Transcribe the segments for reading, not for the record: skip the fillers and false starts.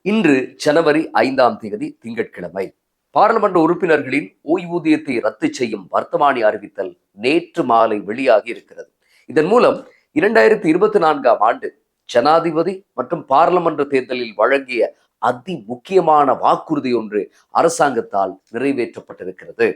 இன்று ஜனவரி 5 திங்கட்கிழமை. பாராளுமன்ற உறுப்பினர்களின் ஓய்வூதியத்தை ரத்து செய்யும் வர்த்தமானி அறிவித்தல் நேற்று மாலை வெளியாகி இருக்கிறது. இதன் மூலம் 2024 ஜனாதிபதி மற்றும் பாராளுமன்ற தேர்தலில் வழங்கிய அதி முக்கியமான வாக்குறுதி ஒன்று அரசாங்கத்தால் நிறைவேற்றப்பட்டிருக்கிறது.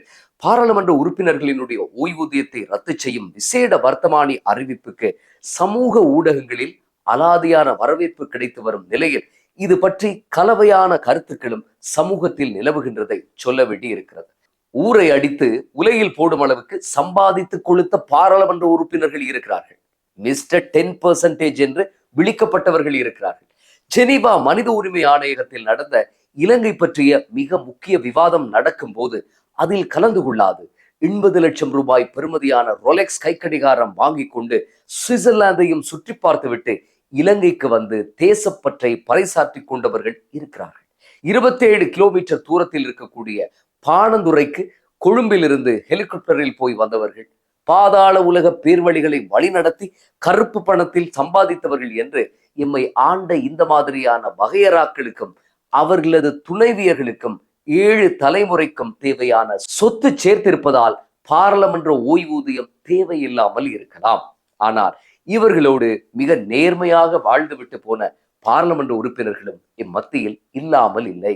பாராளுமன்ற உறுப்பினர்களினுடைய ஓய்வூதியத்தை ரத்து செய்யும் விசேட வர்த்தமானி அறிவிப்புக்கு சமூக ஊடகங்களில் அலாதியான வரவேற்பு கிடைத்து வரும் நிலையில் இது பற்றி கலவையான கருத்துக்களும் சமூகத்தில் நிலவுகின்றதை சொல்ல வேண்டி இருக்கிறது. ஊரை அடித்து உலையில் போடும் அளவுக்கு சம்பாதித்து கொளுத்த பாராளுமன்ற உறுப்பினர்கள் இருக்கிறார்கள். மிஸ்டர் 10% என்று விழிக்கப்பட்டவர்கள் இருக்கிறார்கள். ஜெனீவா மனித உரிமை ஆணையகத்தில் நடந்த இலங்கை பற்றிய மிக முக்கிய விவாதம் நடக்கும் போது அதில் கலந்து கொள்ளாது 80 லட்சம் ரூபாய் பெறுமதியான ரொலெக்ஸ் கைக்கடிகாரம் வாங்கி கொண்டு சுவிட்சர்லாந்தையும் சுற்றி பார்த்துவிட்டு இலங்கைக்கு வந்து தேசப்பற்றை பறைசாற்றி கொண்டவர்கள் இருக்கிறார்கள். 27 கிலோமீட்டர் தூரத்தில் இருக்கக்கூடிய பாணந்துறைக்கு கொழும்பிலிருந்து ஹெலிகாப்டரில் போய் வந்தவர்கள், பாதாள உலக பேர்வழிகளை வழிநடத்தி கருப்பு பணத்தில் சம்பாதித்தவர்கள் என்று எம்மை ஆண்ட இந்த மாதிரியான வகையறாக்களுக்கும் அவர்களது துணைவியர்களுக்கும் 7 தலைமுறைக்கும் தேவையான சொத்து சேர்த்திருப்பதால் பாராளுமன்ற ஓய்வூதியம் தேவையில்லாமல் இருக்கலாம். ஆனால் இவர்களோடு மிக நேர்மையாக வாழ்ந்துவிட்டு போன பாராளுமன்ற உறுப்பினர்களும் இம்மத்தியில் இல்லாமல் இல்லை.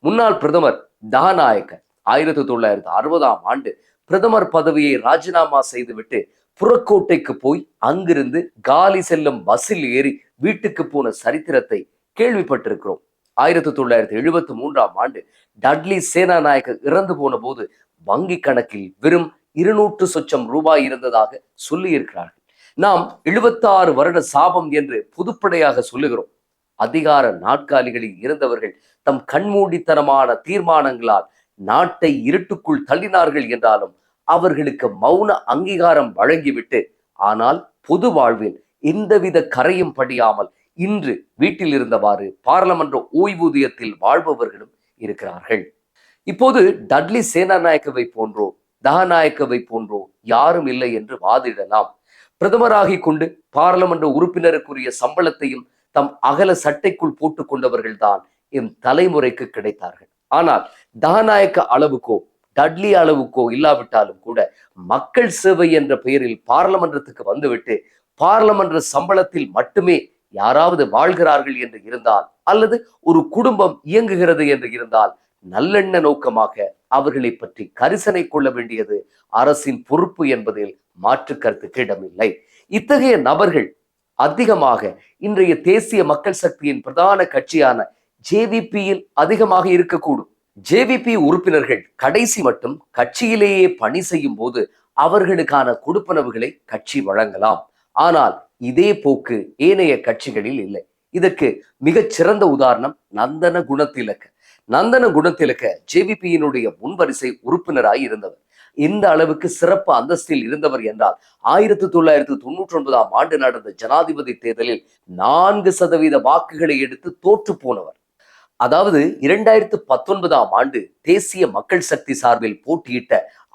முன்னாள் பிரதமர் தஹநாயக்க 1960 பிரதமர் பதவியை ராஜினாமா செய்துவிட்டு புறக்கோட்டைக்கு போய் அங்கிருந்து காலி செல்லும் பஸ்ஸில் ஏறி வீட்டுக்கு போன சரித்திரத்தை கேள்விப்பட்டிருக்கிறோம். 1973 டட்லி சேனாநாயக்க இறந்து போன போது வங்கி கணக்கில் வெறும் 200 சொச்சம் ரூபாய் இருந்ததாக சொல்லியிருக்கிறார்கள். நாம் 76 வருட சாபம் என்று பொதுப்படையாக சொல்லுகிறோம். அதிகார நாட்காலிகளில் இருந்தவர்கள் தம் கண்மூடித்தனமான தீர்மானங்களால் நாட்டை இருட்டுக்குள் தள்ளினார்கள் என்றாலும் அவர்களுக்கு மௌன அங்கீகாரம் வழங்கிவிட்டு, ஆனால் பொது வாழ்வில் எந்தவித கரையும் படியாமல் இன்று வீட்டில் இருந்தவாறு பாராளுமன்ற ஓய்வூதியத்தில் வாழ்பவர்களும் இருக்கிறார்கள். இப்போது டட்லி சேனாநாயக்கவை போன்றோ தஹநாயக்கவை போன்றோ யாரும் இல்லை என்று வாதிடலாம். பிரதமராகி கொண்டு பாராளுமன்ற உறுப்பினருக்குரிய சம்பளத்தையும் தம் அகல சட்டைக்குள் போட்டுக் கொண்டவர்கள் தான் எம் தலைமுறைக்கு கிடைத்தார்கள். ஆனால் தஹநாயக்க அளவுக்கோ டட்லி அளவுக்கோ இல்லாவிட்டாலும் கூட மக்கள் சேவை என்ற பெயரில் பாராளுமன்றத்துக்கு வந்துவிட்டு பாராளுமன்ற சம்பளத்தில் மட்டுமே யாராவது வாழ்கிறார்கள் என்று இருந்தால், அல்லது ஒரு குடும்பம் இயங்குகிறது என்று இருந்தால், நல்லெண்ண நோக்கமாக அவர்களை பற்றி கரிசனை கொள்ள வேண்டியது அரசின் பொறுப்பு என்பதில் மாற்று கருத்துக்கு இடமில்லை. இத்தகைய நபர்கள் அதிகமாக இன்றைய தேசிய மக்கள் சக்தியின் பிரதான கட்சியான ஜேவிபியில் அதிகமாக இருக்கக்கூடும். ஜேவிபி உறுப்பினர்கள் கடைசி மட்டும் கட்சியிலேயே பணி செய்யும் போது அவர்களுக்கான கொடுப்பனவுகளை கட்சி வழங்கலாம். ஆனால் இதே போக்கு ஏனைய கட்சிகளில் இல்லை. இதற்கு மிகச் சிறந்த உதாரணம் நந்தன குணத்திலக்க. நந்தன குணத்திலக்க ஜேவிபியினுடைய முன்வரிசை உறுப்பினராய் இருந்தவர். இந்த அளவுக்கு சிறப்பு அந்தஸ்தில் இருந்தவர் என்றால் 1999 நடந்த ஜனாதிபதி தேர்தலில் 4% வாக்குகளை எடுத்து தோற்று போனவர். அதாவது 2019 தேசிய மக்கள் சக்தி சார்பில் போட்டியிட்ட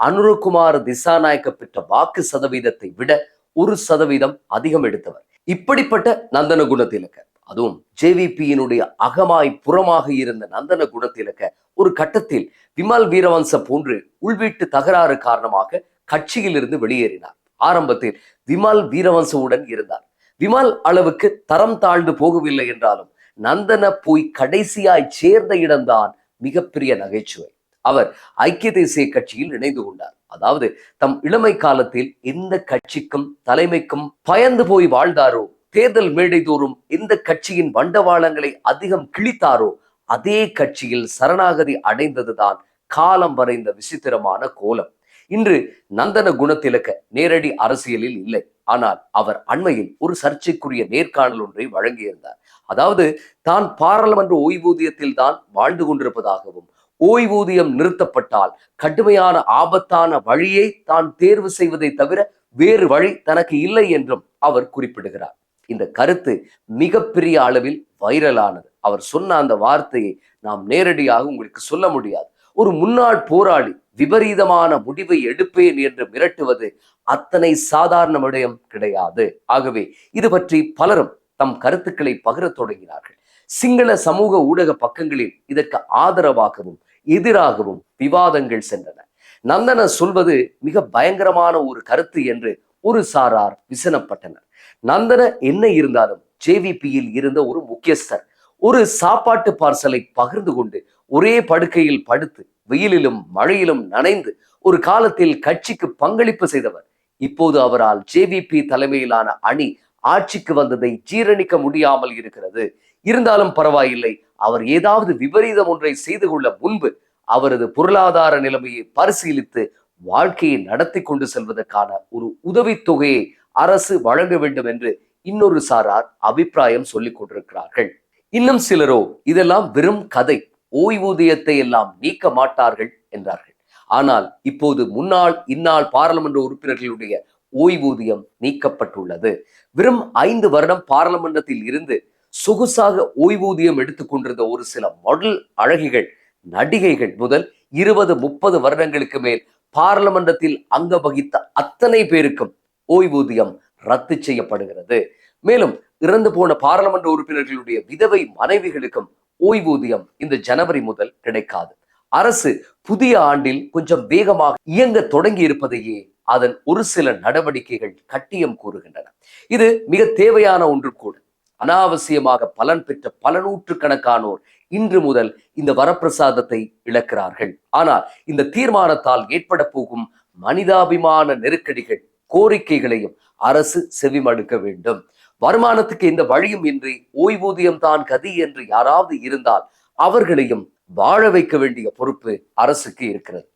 அனுரகுமார திசாநாயக்க பெற்ற வாக்கு சதவீதத்தை விட 1% அதிகம் எடுத்தவர். இப்படிப்பட்ட நந்தன குணத்திலக்க, அதுவும் ஜேவிபியினுடைய அகமாய் புறமாக இருந்த நந்தன குணத்திலக்க ஒரு கட்டத்தில் விமல் வீரவன்ச போன்று உள்வீட்டு தகராறு காரணமாக கட்சியிலிருந்து வெளியேறினார். ஆரம்பத்தில் விமல் வீரவன்சவுடன் இருந்தார். விமல் அளவுக்கு தரம் தாழ்ந்து போகவில்லை என்றாலும் நந்தன போய் கடைசியாய் சேர்ந்த இடம்தான் மிகப்பெரிய நகைச்சுவை. அவர் ஐக்கிய தேசிய கட்சியில் இணைந்து கொண்டார். அதாவது தம் இளமை காலத்தில் எந்த கட்சிக்கும் தலைமைக்கும் பயந்து போய் வாழ்ந்தாரோ, தேர்தல் மேடை தோறும் எந்த கட்சியின் வண்டவாளங்களை அதிகம் கிழித்தாரோ அதே கட்சியில் சரணாகதி அடைந்ததுதான் காலம் வரைந்த விசித்திரமான கோலம். இன்று நந்தன குணத்திலக்க நேரடி அரசியலில் இல்லை. ஆனால் அவர் அண்மையில் ஒரு சர்ச்சைக்குரிய நேர்காணல் ஒன்றை வழங்கியிருந்தார். அதாவது தான் பாராளுமன்ற ஓய்வூதியத்தில் தான் வாழ்ந்து கொண்டிருப்பதாகவும், ஓய்வூதியம் நிறுத்தப்பட்டால் கடுமையான ஆபத்தான வழியை தான் தேர்வு செய்வதை தவிர வேறு வழி தனக்கு இல்லை என்றும் அவர் குறிப்பிடுகிறார். இந்த கருத்து மிகப்பெரிய அளவில் வைரலானது. அவர் சொன்ன அந்த வார்த்தையை நாம் நேரடியாக உங்களுக்கு சொல்ல முடியாது. ஒரு முன்னாள் போராளி விபரீதமான முடிவை எடுப்பேன் என்று மிரட்டுவது அத்தனை சாதாரண விடயம் கிடையாது. ஆகவே இது பற்றி பலரும் தம் கருத்துக்களை பகிர தொடங்கினார்கள். சிங்கள சமூக ஊடக பக்கங்களில் இதற்கு ஆதரவாகவும் எதிராகவும் விவாதங்கள் சென்றன. நந்தன சொல்வது மிக பயங்கரமான ஒரு கருத்து என்று ஒரு சாரார் விசனப்பட்டனர். நந்தன என்ன இருந்தாலும் ஜேவிபியில் இருந்த ஒரு முக்கியஸ்தர். ஒரு சாப்பாட்டு பார்சலை பகிர்ந்து கொண்டு ஒரே படுக்கையில் படுத்து வெயிலிலும் மழையிலும் நனைந்து ஒரு காலத்தில் கட்சிக்கு பங்களிப்பு செய்தவர். இப்போது அவரால் ஜேவிபி தலைமையிலான அணி ஆட்சிக்கு வந்ததை ஜீரணிக்க முடியாமல் இருக்கிறது. இருந்தாலும் பரவாயில்லை, அவர் ஏதாவது விபரீதம் ஒன்றை செய்து கொள்ள முன்பு அவரது பொருளாதார நிலைமையை பரிசீலித்து வாழ்க்கையை நடத்தி கொண்டு செல்வதற்கான ஒரு உதவித்தொகையை அரசு வழங்க வேண்டும் என்று இன்னொரு சாரார் அபிப்பிராயம் சொல்லிக் கொண்டிருக்கிறார்கள். இன்னும் சிலரோ இதெல்லாம் வெறும் கதை, ஓய்வூதியத்தை எல்லாம் நீக்க மாட்டார்கள் என்றார்கள். ஆனால் இப்போது முன்னாள் இந்நாள் பாராளுமன்ற உறுப்பினர்களுடைய ஓய்வூதியம் நீக்கப்பட்டுள்ளது. வெறும் 5 வருடம் பாராளுமன்றத்தில் இருந்து சொகுசாக ஓய்வூதியம் எடுத்துக் கொண்டிருந்த ஒரு சில மாடல் அழகிகள், நடிகைகள் முதல் 20-30 வருடங்களுக்கு மேல் பாராளுமன்றத்தில் அங்க வகித்த அத்தனை பேருக்கும் ஓய்வூதியம் ரத்து செய்யப்படுகிறது. மேலும் இறந்து போன பாராளுமன்ற உறுப்பினர்களுடைய விதவை மனைவிகளுக்கும் ஓய்வூதியம் இந்த ஜனவரி முதல் கிடைக்காது. அரசு புதிய ஆண்டில் கொஞ்சம் வேகமாக இயங்க தொடங்கி இருப்பதையே அதன் ஒரு சில நடவடிக்கைகள் கட்டியம் கூறுகின்றன. இது மிக தேவையான ஒன்று கூட. அனாவசியமாக பலன் பெற்ற பல நூற்றுக்கணக்கானோர் இன்று முதல் இந்த வரப்பிரசாதத்தை இழக்கிறார்கள். ஆனால் இந்த தீர்மானத்தால் ஏற்பட போகும் மனிதாபிமான நெருக்கடிகள், கோரிக்கைகளையும் அரசு செவிமடுக்க வேண்டும். வருமானத்துக்கு எந்த வழியும் இன்றி ஓய்வூதியம் தான் கதி என்று யாராவது இருந்தால் அவர்களையும் வாழ வைக்க வேண்டிய பொறுப்பு அரசுக்கு இருக்கிறது.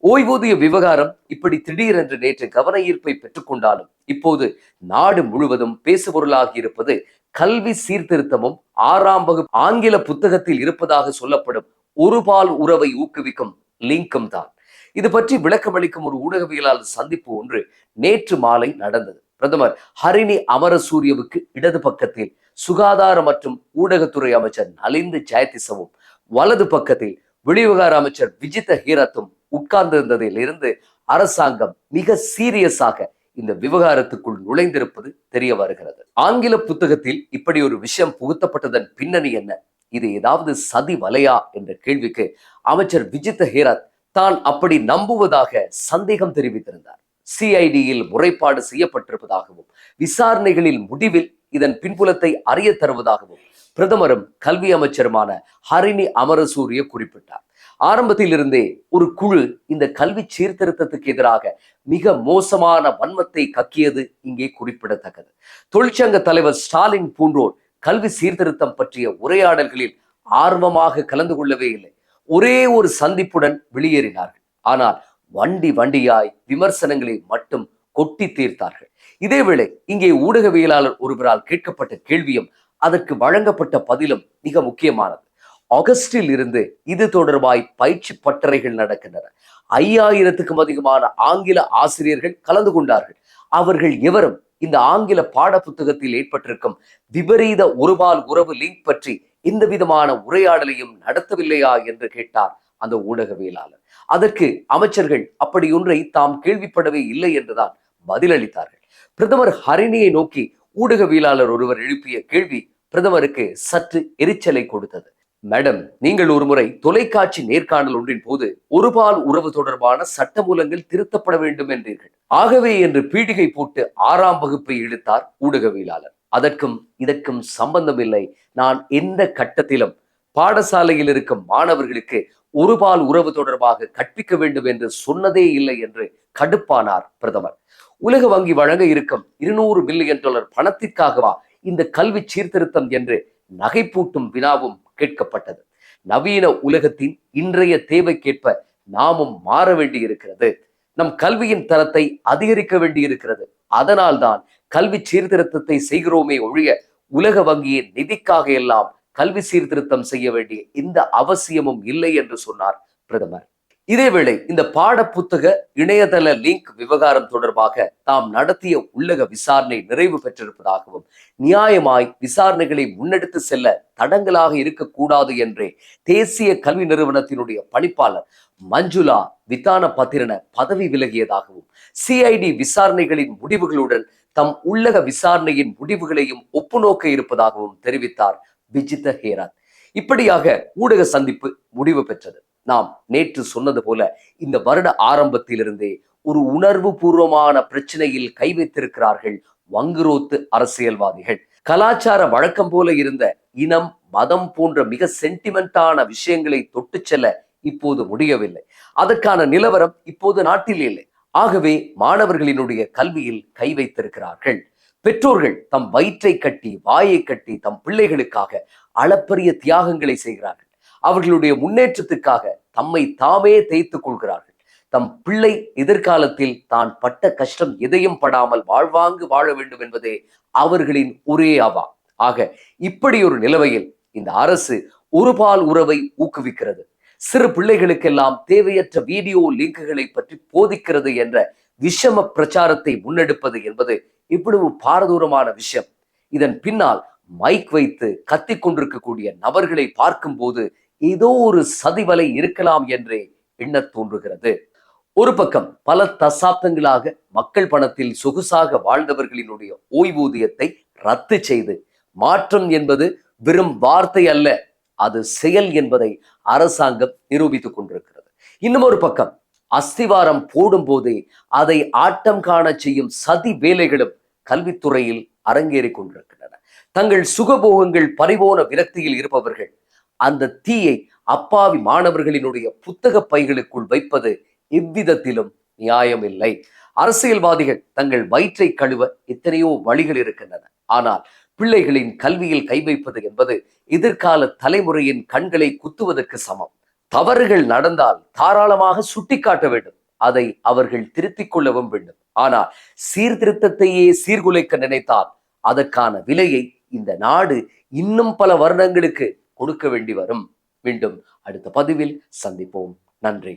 ஓய்வூதிய விவகாரம் இப்படி திடீரென்று நேற்று கவன ஈர்ப்பை பெற்றுக்கொண்டாலும் இப்போது நாடு முழுவதும் பேசுபொருளாகி இருப்பது கல்வி சீர்திருத்தமும் 6ஆம் வகுப்பு ஆங்கில புத்தகத்தில் இருப்பதாக சொல்லப்படும் ஒருபால் உறவை ஊக்குவிக்கும் லிங்கும் தான். இது பற்றி விளக்கமளிக்கும் ஒரு ஊடகவியலாளர் சந்திப்பு ஒன்று நேற்று மாலை நடந்தது. பிரதமர் ஹரிணி அமரசூரியவுக்கு இடது பக்கத்தில் சுகாதார மற்றும் ஊடகத்துறை அமைச்சர் நலிந்து ஜெயதிசவும், வலது பக்கத்தில் வெளிவிவகார அமைச்சர் விஜித ஹீரத்தும் உட்கார்ந்திருந்ததில் இருந்து அரசாங்கம் மிக சீரியஸாக இந்த விவகாரத்துக்குள் நுழைந்திருப்பது தெரிய வருகிறது. ஆங்கில புத்தகத்தில் இப்படி ஒரு விஷயம் புகுத்தப்பட்டதன் பின்னணி என்ன, இது ஏதாவது சதி வலையா என்ற கேள்விக்கு அமைச்சர் விஜித ஹீரத் தான் அப்படி நம்புவதாக சந்தேகம் தெரிவித்திருந்தார். சிஐடியில் முறைப்பாடு செய்யப்பட்டிருப்பதாகவும் விசாரணைகளில் முடிவில் இதன் பின்புலத்தை அறிய தருவதாகவும் பிரதமரும் கல்வி அமைச்சருமான ஹரிணி அமரசூரிய குறிப்பிட்டார். ஆரம்பத்தில் இருந்தே ஒரு குழு இந்த கல்வி சீர்திருத்தத்துக்கு எதிராக மிக மோசமான வன்மத்தை கக்கியது இங்கே குறிப்பிடத்தக்கது. தொழிற்சங்க தலைவர் ஸ்டாலின் போன்றோர் கல்வி சீர்திருத்தம் பற்றிய உரையாடல்களில் ஆர்வமாக கலந்து கொள்ளவே இல்லை. ஒரே ஒரு சந்திப்புடன் வெளியேறினார்கள். ஆனால் வண்டியாய் விமர்சனங்களை மட்டும் கொட்டி தீர்த்தார்கள். இதேவேளை இங்கே ஊடகவியலாளர் ஒருவரால் கேட்கப்பட்ட கேள்வியும் அதற்கு வழங்கப்பட்ட பதிலும் மிக முக்கியமானது. ஆகஸ்டில் இருந்து இது தொடர்பாய் பயிற்சி பட்டறைகள் நடக்கின்றன. 5000க்கும் அதிகமான ஆங்கில ஆசிரியர்கள் கலந்து கொண்டார்கள். அவர்கள் எவரும் இந்த ஆங்கில பாட புத்தகத்தில் ஏற்பட்டிருக்கும் விபரீத ஒருபால் உறவு லிங்க் பற்றி எந்த விதமான உரையாடலையும் நடத்தவில்லையா என்று கேட்டார் அந்த ஊடகவியலாளர். அதற்கு அமைச்சர்கள் அப்படி ஒன்றை தாம் கேள்விப்படவே இல்லை என்றுதான் பதிலளித்தார்கள். பிரதமர் ஹரிணியை நோக்கி ஊடகவியலாளர் ஒருவர் எழுப்பிய கேள்வி பிரதமருக்கு சற்று எரிச்சலை கொடுத்தது. மேடம், நீங்கள் ஒருமுறை தொலைக்காட்சி நேர்காணல் ஒன்றின் போது ஒருபால் உறவு தொடர்பான சட்டமூலங்கள் திருத்தப்பட வேண்டும் என்றீர்கள். ஆகவே என்று பீடிகை போட்டு 6ஆம் வகுப்பை இழுத்தார் ஊடகவியலாளர். அதற்கும் இதற்கும் சம்பந்தம் இல்லை. நான் எந்த கட்டத்திலும் பாடசாலையில் இருக்கும் மாணவர்களுக்கு ஒருபால் உறவு தொடர்பாக கற்பிக்க வேண்டும் என்று சொன்னதே இல்லை என்று கடுப்பானார் பிரதமர். உலக வங்கி வழங்க இருக்கும் $200 பில்லியன் பணத்திற்காகவா இந்த கல்வி சீர்திருத்தம் என்று நகைப்பூட்டும் வினாவும் கேட்கப்பட்டது. நவீன உலகத்தின் இன்றைய தேவைக்கேற்ப நாமும் மாற வேண்டியிருக்கிறது. நம் கல்வியின் தரத்தை அதிகரிக்க வேண்டியிருக்கிறது. அதனால்தான் கல்வி சீர்திருத்தத்தை செய்கிறோமே ஒழிய உலக வங்கியின் நிதிக்காக எல்லாம் கல்வி சீர்திருத்தம் செய்ய வேண்டிய இந்த அவசியமும் இல்லை என்று சொன்னார் பிரதமர். இதேவேளை இந்த பாட புத்தக இணையதள லிங்க் விவகாரம் தொடர்பாக தாம் நடத்திய உள்ளக விசாரணை நிறைவு பெற்றிருப்பதாகவும் நியாயமாய் விசாரணைகளை முன்னெடுத்து செல்ல தடங்களாக இருக்கக்கூடாது என்றே தேசிய கல்வி நிறுவனத்தினுடைய பணிப்பாளர் மஞ்சுளா விதான பத்திரன பதவி விலகியதாகவும் சிஐடி விசாரணைகளின் முடிவுகளுடன் தம் உள்ளக விசாரணையின் முடிவுகளையும் ஒப்புநோக்க இருப்பதாகவும் தெரிவித்தார் விஜித ஹேராத். இப்படியாக ஊடக சந்திப்பு முடிவு பெற்றது. நாம் நேற்று சொன்னது போல இந்த வருட ஆரம்பத்திலிருந்தே ஒரு உணர்வு பூர்வமான பிரச்சனையில் கை வைத்திருக்கிறார்கள் வங்குரோத்து அரசியல்வாதிகள். கலாச்சார வழக்கம் போல இருந்த இனம், மதம் போன்ற மிக சென்டிமெண்டான விஷயங்களை தொட்டு செல்ல இப்போது முடியவில்லை. அதற்கான நிலவரம் இப்போது நாட்டில் இல்லை. ஆகவே மாணவர்களினுடைய கல்வியில் கை வைத்திருக்கிறார்கள். பெற்றோர்கள் தம் வயிற்றை கட்டி வாயை கட்டி தம் பிள்ளைகளுக்காக அளப்பரிய தியாகங்களை செய்கிறார்கள். அவர்களுடைய முன்னேற்றத்துக்காக தம்மை தாமே தேய்த்துக் கொள்கிறார்கள். தம் பிள்ளை எதிர்காலத்தில் தான் பட்ட கஷ்டம் எதையும் படாமல் வாழ்வாங்கு வாழ வேண்டும் என்பதே அவர்களின் ஒரே அவா. ஆக இப்படி ஒரு நிலைமையில் இந்த அரசு ஒருபால் உறவை ஊக்குவிக்கிறது. சிறு பிள்ளைகளுக்கெல்லாம் தேவையற்ற வீடியோ லிங்குகளை பற்றி போதிக்கிறது என்ற விஷம பிரச்சாரத்தை முன்னெடுப்பது என்பது இவ்வளவு பாரதூரமான விஷயம். இதன் பின்னால் மைக் வைத்து கத்திக் கொண்டிருக்கக்கூடிய நபர்களை பார்க்கும் போது ஏதோ ஒரு சதிவலை இருக்கலாம் என்றே எண்ண தோன்றுகிறது. ஒரு பக்கம் பல தசாப்தங்களாக மக்கள் பணத்தில் சொகுசாக வாழ்ந்தவர்களினுடைய ஓய்வூதியத்தை ரத்து செய்து, மாற்றம் என்பது வெறும் வார்த்தை அல்ல, அது செயல் என்பதை அரசாங்கம் நிரூபித்துக் கொண்டிருக்கிறது. இன்னும் ஒரு பக்கம் அஸ்திவாரம் போடும் போதே அதை ஆட்டம் காண செய்யும் சதி வேலைகளும் கல்வித்துறையில் அரங்கேறிக் கொண்டிருக்கின்றன. தங்கள் சுகபோகங்கள் பறிபோன விரக்தியில் இருப்பவர்கள் அந்த தீயை அப்பாவி மாணவர்களினுடைய புத்தக பைகளுக்குள் வைப்பது எவ்விதத்திலும் நியாயமில்லை. அரசியல்வாதிகள் தங்கள் வயிற்றை கழுவ எத்தனையோ வழிகள் இருக்கின்றன. ஆனால் பிள்ளைகளின் கல்வியில் கை வைப்பது என்பது எதிர்கால தலைமுறையின் கண்களை குத்துவதற்கு சமம். தவறுகள் நடந்தால் தாராளமாக சுட்டிக்காட்ட வேண்டும், அதை அவர்கள் திருத்திக் கொள்ளவும் வேண்டும். ஆனால் சீர்திருத்தத்தையே சீர்குலைக்க நினைத்தால் அதற்கான விலையை இந்த நாடு இன்னும் பல வருடங்களுக்கு கொடுக்க வேண்டி வரும். மீண்டும் அடுத்த பதிவில் சந்திப்போம். நன்றி.